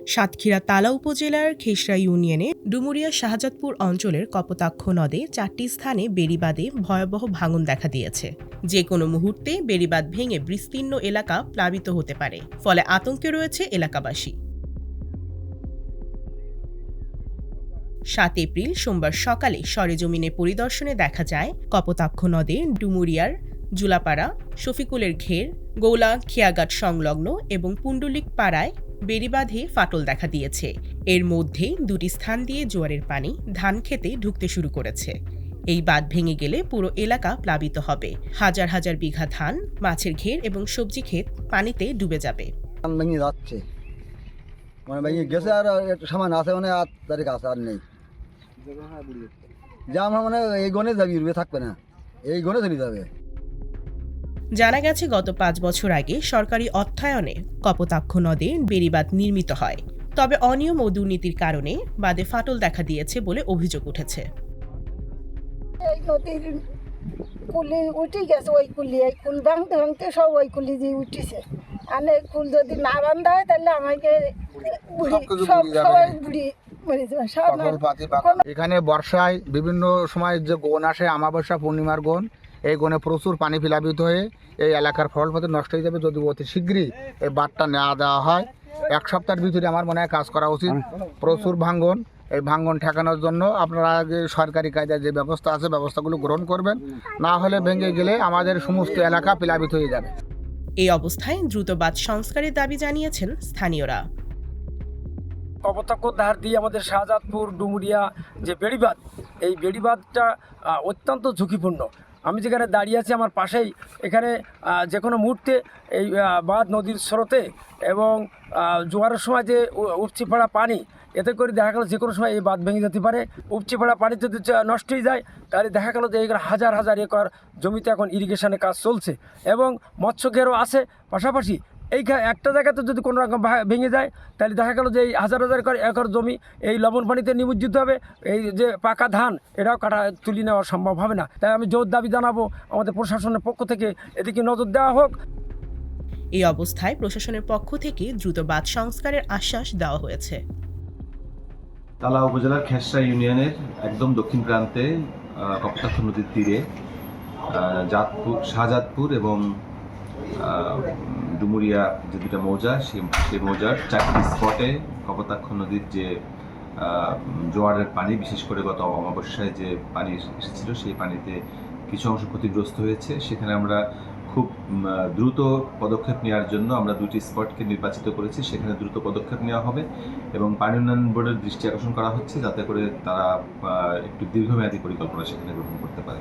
সাতক্ষীরা তালা উপজেলার খেসরা ইউনিয়নে ডুমুরিয়া শাহজাদপুর অঞ্চলের কপোতাক্ষ নদে 4টি স্থানে বেড়িবাঁধে ভয়াবহ ভাঙন দেখা দিয়েছে। যে কোনো মুহূর্তে বেড়িবাঁধ ভেঙে বিস্তীর্ণ এলাকা প্লাবিত হতে পারে, ফলে আতঙ্কে রয়েছে এলাকাবাসী। 7 এপ্রিল সোমবার সকালে সরেজমিনে পরিদর্শনে দেখা যায় কপোতাক্ষ নদে ডুমুরিয়ার জুলাপাড়া, শফিকুলের ঘের, গৌলা খিয়াঘাট সংলগ্ন এবং পুণ্ডলিক পাড়ায় বেড়িবাঁধে ফাটল দেখা দিয়েছে। এর মধ্যে 2টি স্থান দিয়ে জোয়ারের পানি ধান খেতে ঢুকতে শুরু করেছে। এই বাঁধ ভেঙে গেলে পুরো এলাকা প্লাবিত হবে। হাজার হাজার বিঘা ধান, মাছের ঘের এবং সবজি ক্ষেত পানিতে ডুবে যাবে। গেছে আর একটু সামান আছে, মানে আর তারিখ আছে আর নেই, যা আমরা মানে এই গনে যাবি, রুবে থাকবে না, এই গনে চলে যাবে। জানা গেছে গত 5 বছর আগে সরকারি অর্থায়নে কপোতাক্ষ নদে বেড়িবাঁধ নির্মিত হয়। তবে অনিয়ম ও দুর্নীতির কারণে বাঁধে ফাটল দেখা দিয়েছে বলে অভিযোগ উঠেছে। এই নদীর কুলি উঠে গেছে, ওই কুলি এই কুল ভাঙতে ভাঙতে সব ওই কুলি দিয়ে উঠেছে। আর এই কুল যদি না বান্ধা হয় তাহলে আমাকে সবাই বুড়ি মরে যাবে। এখানে বর্ষায় বিভিন্ন সময় যে গন আসে, অমাবস্যা পূর্ণিমার গন, এই গনে প্রচুর পানি প্লাবিত হয়ে এই এলাকার ফসল ফসল নষ্ট হয়ে যাবে। যদি অতি শীঘ্রই এই বাঁধটা নেওয়া দেওয়া হয়, 1 সপ্তাহের ভিতরে আমার মনে হয় কাজ করা উচিত। প্রচুর ভাঙ্গন, এই ভাঙ্গন ঠেকানোর জন্য আপনারা আগে সরকারি কায়দায় যে ব্যবস্থা আছে ব্যবস্থাগুলো গ্রহণ করবেন, না হলে ভেঙে গেলে আমাদের সমস্ত এলাকা প্লাবিত হয়ে যাবে। এই অবস্থায় দ্রুত বাঁধ সংস্কারের দাবি জানিয়েছেন স্থানীয়রা। কপোতাক্ষ ধার দিয়ে আমাদের শাহজাদপুর ডুমুরিয়া যে বেড়িবাঁধ, এই বেড়িবাঁধটা অত্যন্ত ঝুঁকিপূর্ণ। আমি যেখানে দাঁড়িয়ে আছি আমার পাশেই, এখানে যে কোনো মুহূর্তে এই বাঁধ নদীর স্রোতে এবং জোয়ারের সময় যে উপচে পড়া পানি, এতে করে দেখা গেল যে কোনো সময় এই বাঁধ ভেঙে যেতে পারে। উপচে পড়া পানি যদি নষ্ট হয়ে যায় তাহলে দেখা গেল যে এইগুলো হাজার হাজার একর জমিতে এখন ইরিগেশনের কাজ চলছে এবং মৎস্য ঘেরও আছে। পাশাপাশি এই একটা জায়গাতে যদি কোনো রকম ভেঙে যায় তাহলে দেখা গেল যে এই হাজার হাজার একর জমি এই লবণ পানিতে নিমজ্জিত হবে। এই যে পাকা ধান এটাও কাটা তুলে নেওয়া সম্ভব হবে না। তাই আমি জোর দাবি জানাবো আমাদের প্রশাসনের পক্ষ থেকে এদিকে নজর দেওয়া হোক। এই অবস্থায় প্রশাসনের পক্ষ থেকে দ্রুত বাঁধ সংস্কারের আশ্বাস দেওয়া হয়েছে। তালা উপজেলার খেসরা ইউনিয়নের একদম দক্ষিণ প্রান্তে কপোতাক্ষ নদীর তীরে শাহজাদপুর এবং ডুমুরিয়া যে 2টা মৌজা, সেই মৌজার 4টি স্পটে কপোতাক্ষ নদীর যে জোয়ারের পানি, বিশেষ করে গত অমাবস্যায় যে পানি এসেছিল সেই পানিতে কিছু অংশ ক্ষতিগ্রস্ত হয়েছে। সেখানে আমরা খুব দ্রুত পদক্ষেপ নেওয়ার জন্য আমরা 2টি স্পটকে নির্বাচিত করেছি। সেখানে দ্রুত পদক্ষেপ নেওয়া হবে এবং পানি উন্নয়ন বোর্ডের দৃষ্টি আকর্ষণ করা হচ্ছে যাতে করে তারা একটু দীর্ঘমেয়াদী পরিকল্পনা সেখানে গ্রহণ করতে পারে।